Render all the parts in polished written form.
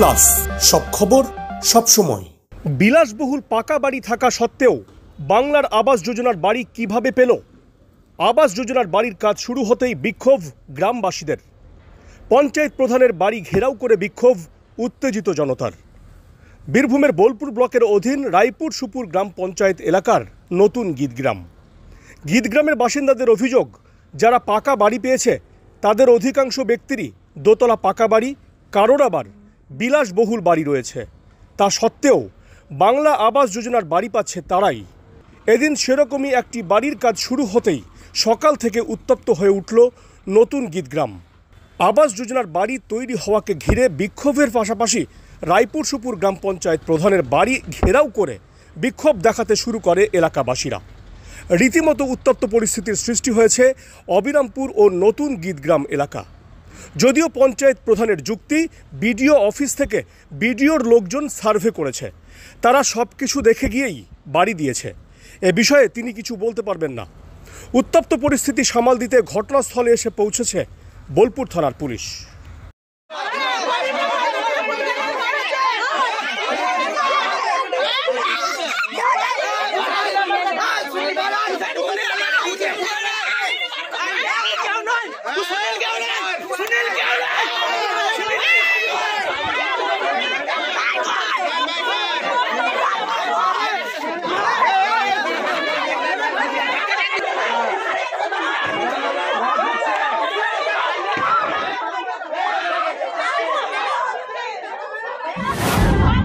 Plus, সব খবর সব সময়। বিলাসবহুল পাকা বাড়ি থাকা সত্ত্বেও বাংলার আবাস যোজনার বাড়ি কিভাবে পেল? আবাস যোজনার বাড়ির কাজ শুরু হতেই বিক্ষোভ গ্রামবাসীদের। পঞ্চায়েত প্রধানের বাড়ি ঘেরাও করে বিক্ষোভ উত্তেজিত জনতার। বীরভূমের বোলপুর ব্লকের অধীন রায়পুর সুপুর গ্রাম পঞ্চায়েত এলাকার নতুন গীতগ্রাম। গীতগ্রামের বাসিন্দাদের অভিযোগ, যারা পাকা বাড়ি পেয়েছে তাদের অধিকাংশ ব্যক্তিরই দোতলা পাকা বাড়ি, কারোর আবার বিলাসবহুল বাড়ি রয়েছে। তা সত্ত্বেও বাংলা আবাস যোজনার বাড়ি পাচ্ছে তারাই। এদিন সেরকমই একটি বাড়ির কাজ শুরু হতেই সকাল থেকে উত্তপ্ত হয়ে উঠল নতুন গীতগ্রাম। আবাস যোজনার বাড়ি তৈরি হওয়াকে ঘিরে বিক্ষোভের পাশাপাশি রায়পুর সুপুর গ্রাম পঞ্চায়েত প্রধানের বাড়ি ঘেরাও করে বিক্ষোভ দেখাতে শুরু করে এলাকাবাসীরা। রীতিমতো উত্তপ্ত পরিস্থিতির সৃষ্টি হয়েছে অবিরামপুর ও নতুন গীতগ্রাম এলাকা। যদিও পঞ্চায়েত প্রধানের যুক্তি, বিডিও অফিস থেকে বিডিওর লোকজন সার্ভে করেছে, তারা সব কিছু দেখে গিয়েই বাড়ি দিয়েছে। এ বিষয়ে তিনি কিছু বলতে পারবেন না। উত্তপ্ত পরিস্থিতি সামাল দিতে ঘটনাস্থলে এসে পৌঁছেছে বোলপুর থানার পুলিশ।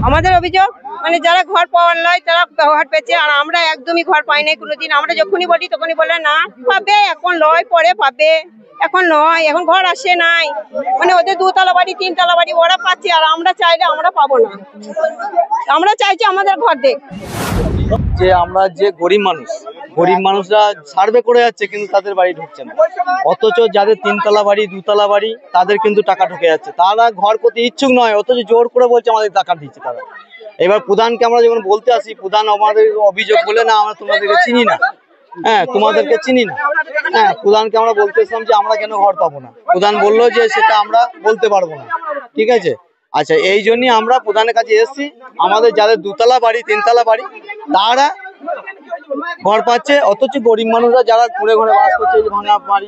আমাদের অভিযোগ, মানে যারা ঘর পাওয়ার নয় তারা ঘর পেয়েছে, আর আমরা একদমই ঘর পাই নাই কোনোদিন। আমরা যখনই বলি তখনই বলে না পাবে, এখন নয়, পরে পাবে, এখন নয়, এখন ঘর আসে নাই। মানে ওদের দুতলা বাড়ি, তিনতলা বাড়ি ওরা পাচ্ছে, আর আমরা চাইলে আমরা পাবো না। আমরা চাইছি আমাদের ঘর দেখ। যে আমরা যে গরিব মানুষরা সার্ভে করে যাচ্ছে, কিন্তু তাদের বাড়ি ঢুকছে না। অথচ যাদের তিনতলা বাড়ি, দুতলা বাড়ি, তাদের কিন্তু টাকা ঢুকে যাচ্ছে। তারা ঘর করতে ইচ্ছুক নয়, অথচ জোর করে বলছে আমাদের টাকা দিচ্ছে তারা। এবার প্রধানকে আমরা যখন বলতে আসি, প্রধান আমাদের অভিযোগ বলে না আমরা তোমাদেরকে চিনি না, তোমাদেরকে চিনি না। প্রধানকে আমরা বলতে এসলাম যে আমরা কেন ঘর পাবো না, প্রধান বললো যে সেটা আমরা বলতে পারবো না। ঠিক আছে, আচ্ছা, এই জন্যই আমরা প্রধানের কাছে এসেছি। আমাদের যাদের দুতলা বাড়ি, তিনতলা বাড়ি, তারা ঘর পাচ্ছে, অথচ গরিব মানুষরা যারা ঘুরে ঘুরে বাস করছে ভাঙা বাড়ি,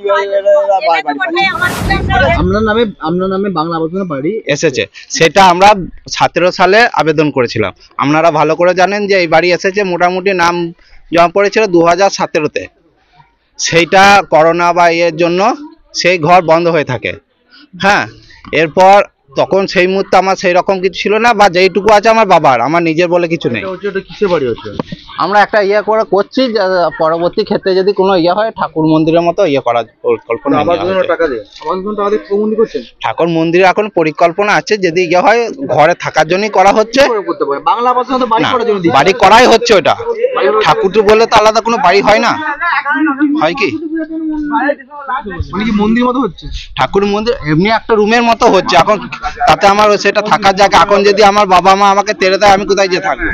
আপনার নামে বাংলা আবাস যোজনা বাড়ি এসেছে, সেটা আমরা 17 সালে আবেদন করেছিলাম। আপনারা ভালো করে জানেন যে এই বাড়ি এসেছে, মোটামুটি নাম জমা পড়েছিল 2017-তে। সেইটা করোনা বা এর জন্য সেই ঘর বন্ধ হয়ে থাকে। এরপর তখন সেই মুহূর্তে আমার সেই রকম কিছু ছিল না, বা যেইটুকু আছে আমার বাবার, আমার নিজের বলে কিছু নেই। কিসের বাড়ি হচ্ছে? আমরা একটা করে করছি, পরবর্তী ক্ষেত্রে যদি কোনো হয় ঠাকুর মন্দিরের মতো করার পরিকল্পনা। ঠাকুর মন্দিরে এখন পরিকল্পনা আছে, যদি হয় ঘরে থাকার জন্যই করা হচ্ছে। বাংলা আবাস যোজনা বাড়ি করাই হচ্ছে, ওটা ঠাকুর বলে তো আলাদা কোনো বাড়ি হয় না, হয় কি? মন্দির মতো হচ্ছে, ঠাকুর মন্দির এমনি একটা রুমের মতো হচ্ছে এখন। তাতে আমার সেটা থাকার জায়গা। এখন যদি আমার বাবা মা আমাকে তেড়ে দেয়, আমি কোথায় যে থাকবো?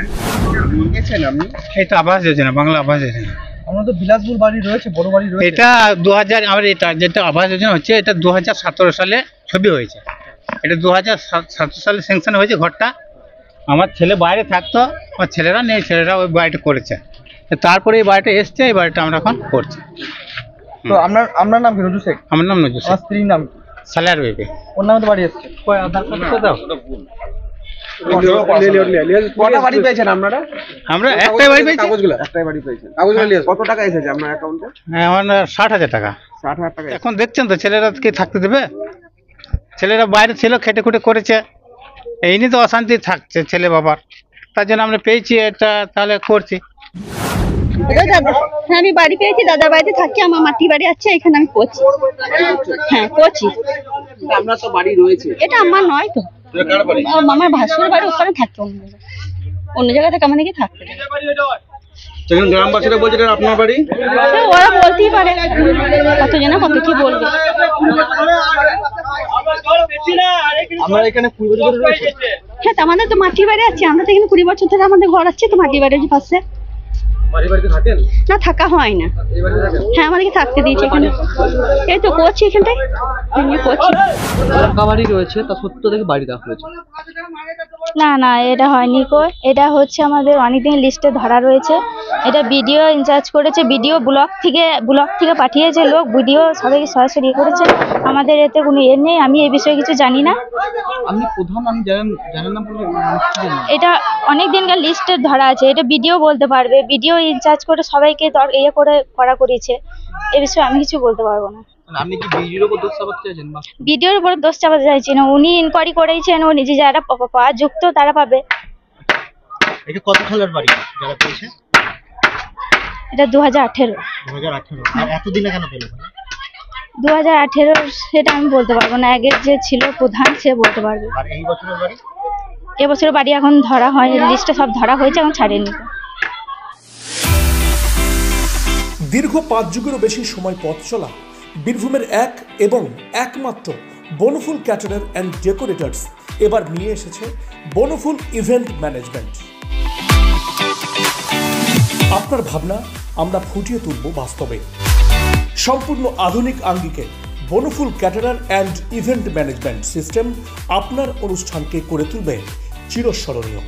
এটা আবাস যোজনা, বাংলা আবাস যোজনা। আমাদের বিলাসবহুল বাড়ি রয়েছে, বড় বাড়ি রয়েছে। এটা 2000, আমার এটা যেটা আবাস যোজনা হচ্ছে, এটা 2017 সালে ছবি হয়েছে। এটা 2017 সালে স্যাংশন হয়েছে ঘরটা। আমার ছেলে বাইরে থাকতো, আমার ছেলেরা নেই, ছেলেরা ওই বাড়িটা করেছে। তারপরে এই বাড়িটা এসছে, এই বাড়িটা আমরা এখন করছি। তো আপনার নাম কি? নজরুল শেখ। আমার নাম নজরুল শেখ। আমার স্ত্রীর নাম সালার বেবি। ওর নামে তো বাড়ি এসছে। আধার কার্ডটা দাও। কটা বাড়ি পেয়েছেন আপনারা? আমরা একটাই বাড়ি পেয়েছি। একটাই বাড়ি পেয়েছেন। কত টাকা এসেছে আপনার অ্যাকাউন্টে? আমার 60,000 টাকা। 60,000 টাকা। এখন দেখছেন তো, ছেলেরা কি থাকতে দেবে? ছেলেরা বাইরে ছিল, খেটে খুটে করেছে, এই নিয়ে তো অশান্তি থাকছে ছেলে বাবার। তার জন্য আমরা পেয়েছি এটা, তাহলে করছি। আমি বাড়ি পেয়েছি, দাদার বাড়িতে থাকি, আমার মাটি বাড়ি আছে, এখানে আমি করছি। করছি। আপনার তো বাড়ি রয়েছে। এটা আমার নয় তো, আমার ভাসুর বাড়ি, ওখানে থাকতো। অন্য জায়গায় থেকে আমাদেরকে থাকতে সেখানে গ্রামবাসীরা বলছে এটা আপনার বাড়ি। ওরা বলতেই পারে, কতজন কত কি বলবে। আমরা এখানে 20 বছর ধরে রয়েছি। হ্যাঁ, আমাদের তো মাটি বাড়ি আছে, আমরা তো এখানে 20 বছর ধরে আমাদের ঘর আছে তো মাটি বাড়ির পাশে। না, থাকা হয় না। হ্যাঁ, আমাদেরকে থাকতে দিয়েছে এখানে। এই তো করছি এখানটায়, এমনি করছি। পাকা বাড়ি রয়েছে তা সত্য থেকে বাড়ি দেওয়া হয়েছে। না না, এটা হয়নি কো। এটা হচ্ছে আমাদের অনেকদিন লিস্টে ধরা রয়েছে। এটা বিডিও ইনচার্জ করেছে, বিডিও ব্লক থেকে পাঠিয়েছে লোক, বিডিও সবাইকে সরাসরি করেছে। আমাদের এতে কোনো এর নেই, আমি এই বিষয়ে কিছু জানি না। আপনি প্রধান, আমি জানেন না বলে এটা অনেক দিনকার লিস্টে ধরা আছে, এটা বিডিও বলতে পারবে। বিডিও ইনচার্জ করে সবাইকে ইয়ে করে করা করেছে, এ বিষয়ে আমি কিছু বলতে পারবো না। আপনি কি বিডিওর উপর দোষ চাপাতে চাইছেন? বিডিওর উপর দোষ চাপাতে চাইছি না, উনি ইনকোয়ারি করেছেন, ও নিজে যারা পাওয়া যুক্ত তারা পাবে। এটা কত সালের বাড়ি যারা পেয়েছে? এটা 2018। 2018। আর এতদিনে কেন পেল? 2018 সেটা আমি বলতে পারবো না, আগের যে ছিল প্রধান সে বলতে পারবে। আর এই বছরের বাড়ি? এবছরের বাড়ি এখন ধরা হয়, লিস্টে সব ধরা হয়েছে, এখন ছাড়েনি। দীর্ঘ 5 যুগেরও বেশি সময় পথ চলা বীরভূমের এক এবং একমাত্র বনফুল ক্যাটারার অ্যান্ড ডেকোরেটরস এবার নিয়ে এসেছে বনফুল ইভেন্ট ম্যানেজমেন্ট। আপনার ভাবনা আমরা ফুটিয়ে তুলব বাস্তবে। সম্পূর্ণ আধুনিক আঙ্গিকে Bonphul caterer and event management system আপনার অনুষ্ঠানকে করে তুলবে চিরস্মরণীয়।